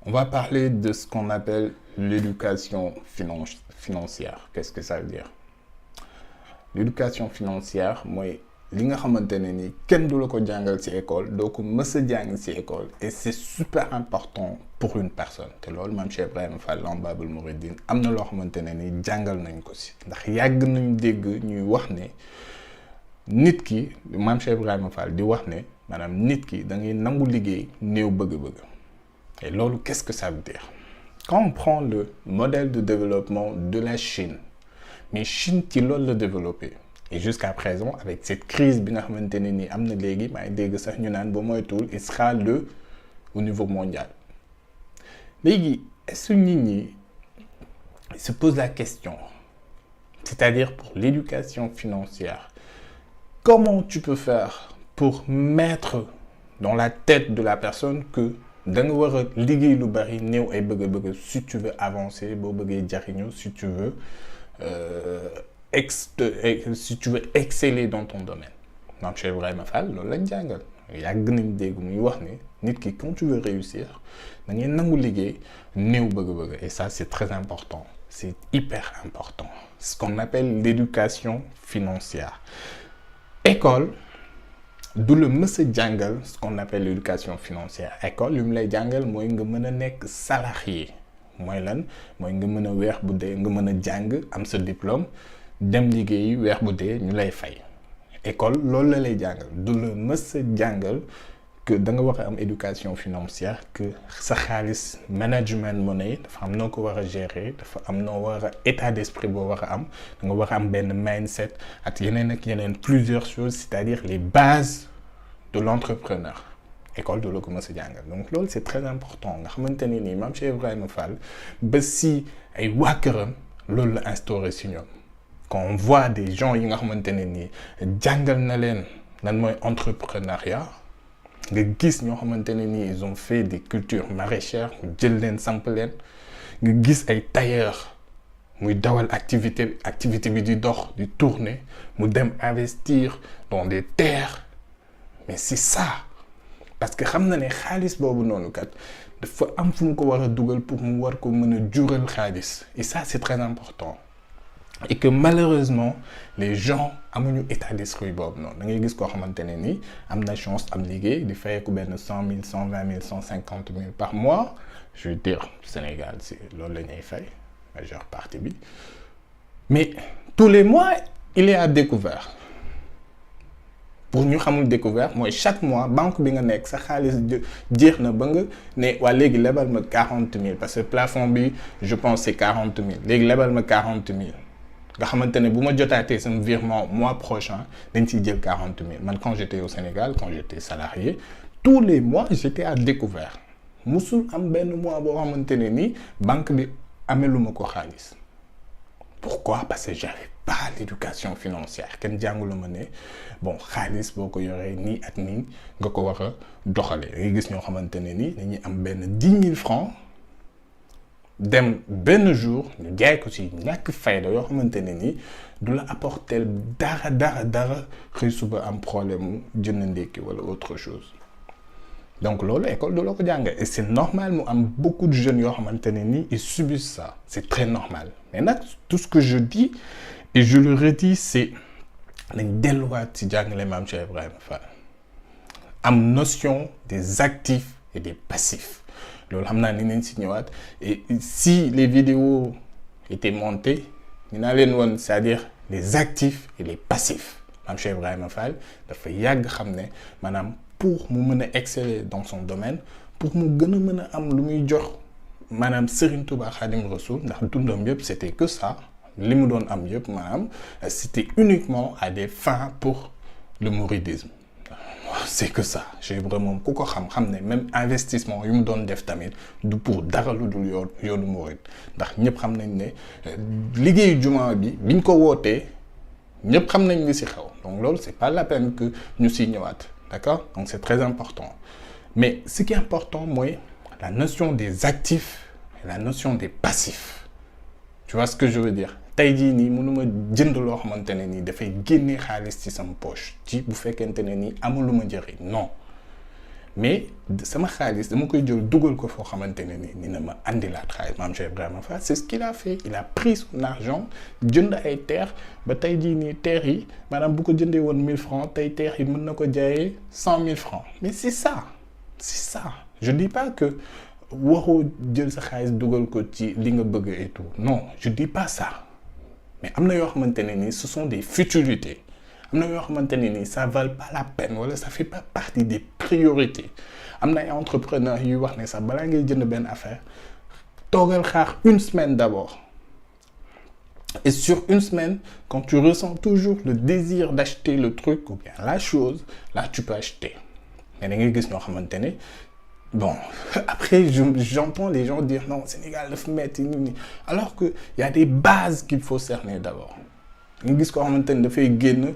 On va parler de ce qu'on appelle l'éducation financière. Qu'est-ce que ça veut dire? L'éducation financière, mooy li nga xamante ne ni kenn du la ko jàngal ci école doo ko mës a jàng ci école et c'est super important pour une personne te loolu Mame Cheikh Ibrahima Fall Lambaboul Mouridine am na loo xamante ne ni jàngal nañ ko ci ndax yàgg nañ dégg ñuy wax ne nit ki Mame Cheikh Ibrahima Fall di wax ne maanaam nit ki da ngay nangu liggéey néew bëgg-bëgg. Et loolu, qu'est-ce que ça veut dire? Quand on prend le modèle de développement de la Chine, mais Chine ci loolu la développé et jusqu'à présent avec cette crise bi nga xamante ne ni am na léegi maa ngi dégg sax ñu naan ba moytuwul il sera le au niveau mondial. Léegi est-ce que nit ñi se pose la question, c'est-à-dire pour l'éducation financière, comment tu peux faire pour mettre dans la tête de la personne que da nga war a liggéey lu bari néew ay bëgg-bëgg si tu veux avancer boo bëggee jariñu si tu veux exceller dans ton domaine. Mame Cheikh Ibrahima Fall loolu lañ jàngal yàgg nañ dégg muy wax ne nit ki quand tu veux réussir da ngay nangu liggéey néew bëgg-bëgg et ça c'est très important, c'est hyper important. Ce qu'on appelle l'éducation financière. École du la mës a jàngal ce qu'on appelle l'éducation financière. École li mu lay jàngal mooy nga mën a nekk salarié mooy lan mooy nga mën a weer bu dee nga mën a jàng am sa diplôme dem liggéeyi weer bu dee ñu lay fay. École loolu la lay jàngal du la mës a jàngal que da nga war a am éducation financière que sa xaalis management money dafa am noo ko war a gérer dafa am noo war a état d'esprit boo war a am da nga war a am benn mindset ak yeneen plusieurs choses, c'est-à-dire les bases de l'entrepreneur. École de la ko mës a jàngal donc loolu c'est très important nga xamante ne nii Mame Cheikh Ibrahima Fall ba si ay waa këram loolu la instauré si ñoom. Quand on voit des gens yi nga xamante ne nii jàngal na leen lan mooy entrepreneuriat nga gis ñoo xamante ne nii ils ont fait des cultures maraîchères mu jël leen samp leen nga gis ay tailleurs muy dawal activité bi di dox di tourner mu dem investir dans des terres mais c'est ça parce que xam na ne xaalis boobu noonu kat dafa am fu mu ko war a dugal pour mu war ko mën a jural xaalis et ça c'est très important. Et que malheureusement les gens amuñu état d'esprit boobu noonu da ngay gis koo xamante ne ni am na chance am liggéey di fayeeku benn 100 000 120 000 150 000 par mois je veux dire Sénégal c'est loolu la ñuy fay majeure partie bi mais tous les mois il est à découvert. Pour ñu xamul découvert mooy chaque mois banque bi nga nekk sa xaalis jeex na ba nga ne waa léegi lebal ma 40 000 parce que plafond bi je pense c'est 40 000 léegi lebal ma 40 000 nga xamante ne bu ma jotaatee sama virement mois prochain dañ ciy jël 40 000 man quand j'étais au Sénégal quand j'étais salarié tous les mois j'étais à découvert musul am benn mois boo xamante ne ni banque bi ameluma ko xaalis. Pourquoi? Parce que j'avais pas l'éducation financière kenn jàngulu ma ne bon xaalis boo ko yoree nii ak nii nga ko war a doxalee ngay gis ñoo xamante ne ni dañuy am benn 10 000 francs dem benn jour ñu jaay ko ci ñàkk fayda yoo xamante ne ni du la apporter dara xëy suba am problème mu jënd ndékki wala autre chose. Donc loolu école du la ko jàngal et c'est normal mu am beaucoup de jeunes yoo xamante ne ni ils subissent ça c'est très normal mais nag tout ce que je dis et je le redis c'est nañ delluwaat ci jàngale Mame Cheikh Ibrahima Fall am notion des actifs et des passifs loolu xam naa ni nañ ci ñëwaat et si les vidéos étaient montées dinaa leen woon c'est-à-dire les actifs et les passifs Mame Cheikh Ibrahima Fall dafa yàgg xam ne maanaam pour mu mën a exceller dans son domaine pour mu gën a mën a am lu muy jox maanaam Serigne Touba Khadim Rassoul ndax dundam yëpp c'était que ça li mu doon am yëpp maanaam c'était uniquement à des fins pour le mouridisme. C'est que ça j'ai vraiment ku ko xam ne même investissement yu mu doon def tamit du pour dara lu dul yoonu murid ndax ñëpp xam nañ ne liggéeyu jumaa bi biñ ko wootee ñëpp xam nañ li ci xew donc loolu c'est pas la peine que ñu ci ñëwaat. D'accord? Donc c'est très important. Mais ce qui est important, moi, la notion des actifs et la notion des passifs. Tu vois ce que je veux dire? Tey jii nii mënuma jënd loo xamante ne nii dafay génne xaalis ci sama poche ci bu fekkente ne nii amuluma njëriñ non mais sama xaalis dama koy jël dugal ko foo xamante ne ni na ma andilaat xaalis Mame Cheikh Ibrahima Fall c'est ce qu'il a fait. Il a pris son argent jënd ay terres ba tey jii nii terres yi maanaam bu ko jëndee woon 1000 francs tey terres yi mën na ko jaayee 100 000 francs mais c'est ça je dis pas que waroo jël sa xaalis dugal ko ci li nga bëgg et tout non je dis pas ça mais am na yoo xamante ne ni ce sont des futilités. am na yoo xamante ne ni ça vale pas la peine wala ça fait pas partie des priorités am na ay entrepreneurs yuy wax ne sax balaa ngay jënd benn affaire toogal xaar une semaine d'abord et sur une semaine quand tu ressens toujours le désir d'acheter le truc ou bien la chose là tu peux acheter mais da ngay gis ñoo xamante ne bon après j'entends les gens dire non Sénégal daf metti nii alors que y a des bases qu'il faut cerner d'abord nga gis koo xamante ni dafay génn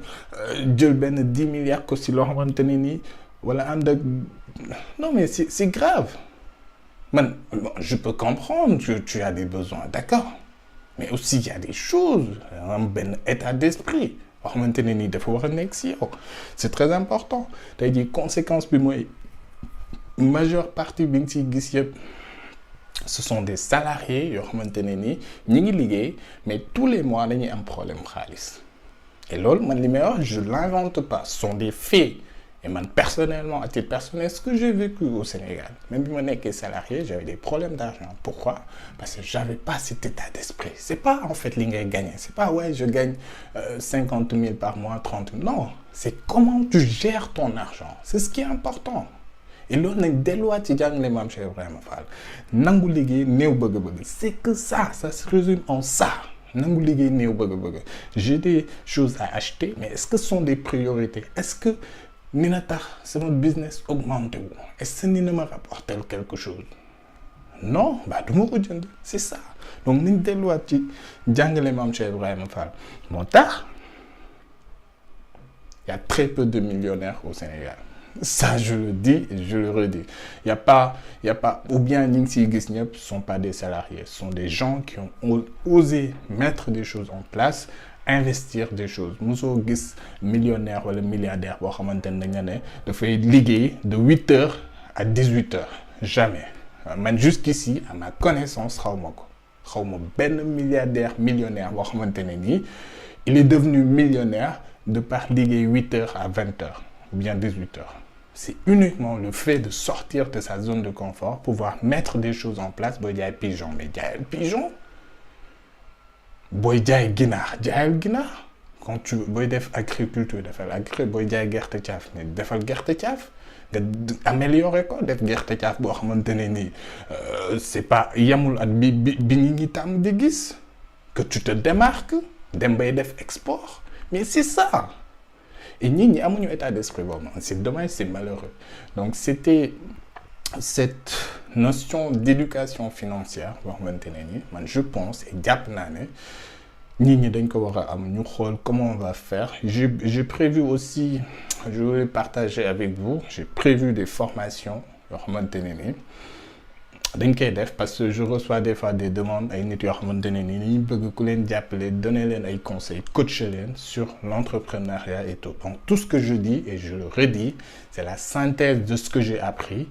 jël benn 10 milliards ko si loo xamante ne nii wala ànd ak non mais c'est grave man bon, je peux comprendre que tu as des besoins d'accord mais aussi il y a des choses am benn état d'esprit boo xamante ne nii dafa war a nekk si yow c'est très important tey jii conséquence bi mooy majeure partie bi nga ciy gis yëpp ce sont des salariés yoo xamante ne ni ñi ngi liggéey mais tous les mois dañuy am problème xaalis et loolu man li may wax je l'invente pas ce sont des faits et man personnellement à titre personnel ce que j'ai vécu au Sénégal même bi ma nekkee salarié j'avais des problèmes d'argent pourquoi parce que j'avais pas cet état d'esprit c'est pas en fait li ngay gagner c'est pas ouais je gagne 50 000 par mois 30 000 non c'est comment tu gères ton argent c'est ce qui est important et loolu nag delluwaat ci jàngale Mame Cheikh Ibrahima Fall nangu liggéey néew bëgg-bëgg c'est que ça se résume en ça nangu liggéey néew bëgg-bëgg j'ai des choses à acheter mais est-ce que ce sont des priorités est-ce que dina tax sama business augmenté wu est-ce que dina ma rapporter quelque chose non bah du ma ko jënd c'est ça donc nañ delluwaat ci jàngale Mame Cheikh Ibrahima Fall moo tax il y a très peu de millionnaires au Sénégal. Ça, je le dis et je le redis. Il y a pas, ou bien ñi ngi siy gis ñëpp sont pas des salariés, ce sont des gens qui ont osé mettre des choses en place, investir des choses. Mosoo gis millionnaire wala milliardaire boo xamante ne dañ ne dafay liggéey de 8 heures à 18 heures. Jamais. Man jusqu'ici, à ma connaissance, xaw ma benn millionnaire boo xamante ne nii il est devenu millionnaire de par liggéey 8 heures à 20 heures. Ou bien 18 heures. C'est uniquement le fait de sortir de sa zone de confort, pouvoir mettre des choses en place. Boy jaay pigeon, mais jaayal pigeon. Boy jaay ginaar, jaayal ginaar. Quand tu boy def agriculture, boy jaay gerte caaf, mais defal gerte caaf. Nga améliorer ko def gerte caaf boo xamante ne nii c'est pas yamul at bi ñi ngi tàmm di gis que tu te démarques dem bay def export mais c'est ça. Et ñi amuñu état d'esprit boobu c'est dommage c'est malheureux donc c'était cette notion d'éducation financière boo xamante ne ni man je pense et jàpp naa ne ñi dañ ko war a am ñu xool comment on va faire j'ai prévu aussi je voulais partager avec vous j'ai prévu des formations yoo xamante ne ni dañ koy def parce que je reçois des fois des demandes ay nit yoo xamante ne ni ñu bëgg ku leen jàppale donner leen ay conseils coacher leen sur l'entrepreneuriat et tout donc tout ce que je dis et je le redis c'est la synthèse de ce que j'ai appris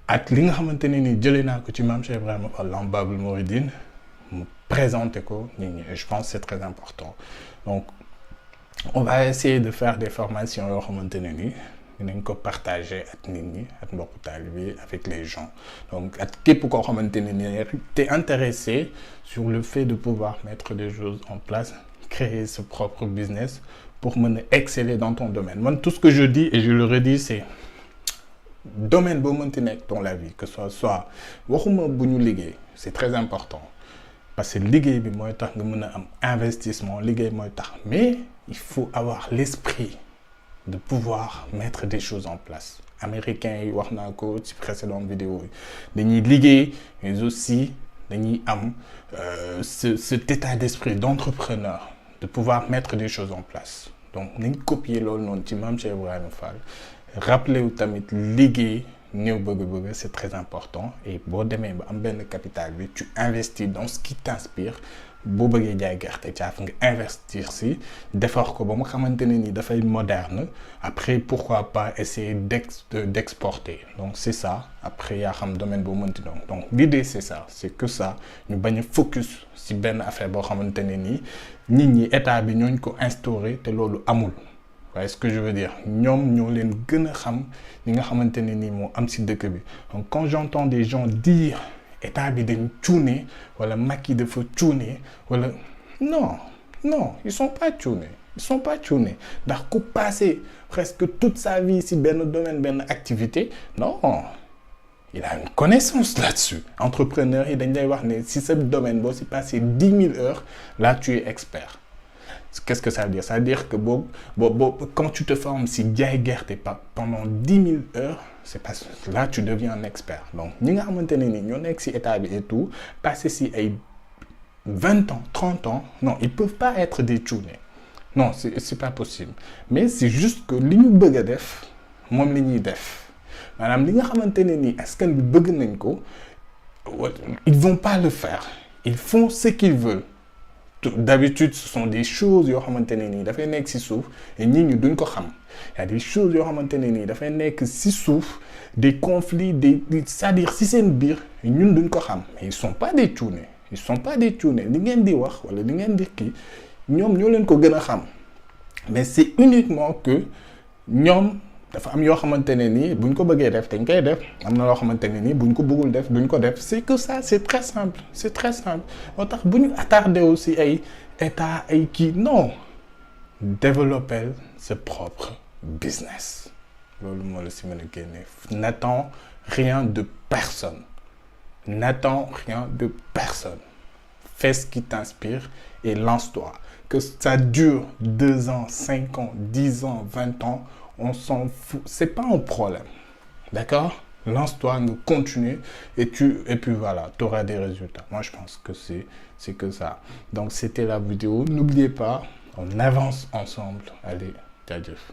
ak li nga xamante ne ni jëlee naa ko ci Mame Cheikh Ibrahima Fall Lamp Baabul Mouridine mu présenter ko nit ñi et je pense que c'est très important donc on va essayer de faire des formations yoo xamante ne ni dinañ ko partager ak nit ñi ak mbokku taalibe avec les gens donc ak képp koo xamante ne ni t'es intéressé sur le fait de pouvoir mettre des choses en place créer ce propre business pour mën a exceller dans ton domaine man tout ce que je dis et je le redis c'est domaine boo mënti nekk dans la vie que ce soit waxuma bu ñu liggéey c'est très important parce que liggéey bi mooy tax nga mën a am investissement liggéey mooy tax mais il faut avoir l'esprit de pouvoir mettre des choses en place américains yi wax naa ko ci précédente vidéo yi dañuy liggéey mais aussi dañuy am cet état d'esprit d'entrepreneur de pouvoir mettre des choses en place donc nañ copier loolu noonu ci Mame Cheikh Ibrahima Fall rappeler wu tamit liggéey néew bëgg-bëgg c'est très important et boo demee ba am benn capital bi tu investis dans ce qui t'inspire boo bëggee jaay gerte caaf nga investir si defar ko ba mu xamante ne ni dafay moderne après pourquoi pas essayer d'exporter. Donc c'est ça. Après yaa xam domaine boo mënti donc l'idée c'est ça, c'est que ça ñu bañ a focus si benn affaire boo xamante ne ni nit ñi état bi ñooñ ko instauré te loolu amul. Est ce que je veux dire ñoom ñoo leen gën a xam li nga xamante ne ni moo am si dëkk bi. Donc quand j'entends des gens dire état bi dañ cuune wala Macky dafa cuune wala non ils sont pas cuune ndax ku passé presque toute sa vie si benn domaine benn activité non il a une connaissance là-dessus. Entrepreneur yi dañ lay wax ne si ce domaine boo si passé 10 000 heures là tu es expert. Qu'est-ce que ça veut dire? Ça veut dire que quand tu te formes si jaay gerte pendant 10 000 heures, c'est parce que là tu deviens un expert. Donc ñi nga xamante ne ni ñoo nekk si état bi et tout passer si ay 20 ans 30 ans non ils peuvent pas être des cuune. Non c'est pas possible. Mais c'est juste que li ñu bëgg a def moom li ñuy def maanaam li nga xamante ne ni askan bi bëgg nañ ko ils vont pas le faire. Ils font ce qu'ils veulent. D'habitude ce sont des choses yoo xamante ne nii dafay nekk si suuf et nit ñi duñ ko xam. Il y a des choses yoo xamante ne nii dafay nekk si suuf des conflits c'est-à-dire si seen biir ñun duñ ko xam mais ils sont pas des cuune. Li ngeen di wax wala li ngeen di kii ñoom ñoo leen ko gën a xam mais c'est uniquement que ñoom dafa am yoo xamante ne nii buñ ko bëggee def dañ koy def am na loo xamante ne nii buñ ko bëggul def duñ ko def. C'est que ça c'est très simple moo tax bu ñu attardé aussi ay état ay kii non développer sa propre business loolu moo la si mën a génne. N'attends rien de personne. Fais ce qui t'inspire et lance-toi. Que ça dure 2 ans, 5 ans, 10 ans, 20 ans, on s'en fout. C'est pas un problème. D'accord? Lance-toi, continue et puis voilà, tu auras des résultats. Moi, je pense que c'est que ça. Donc, c'était la vidéo. N'oubliez pas, on avance ensemble. Allez, jaajëf.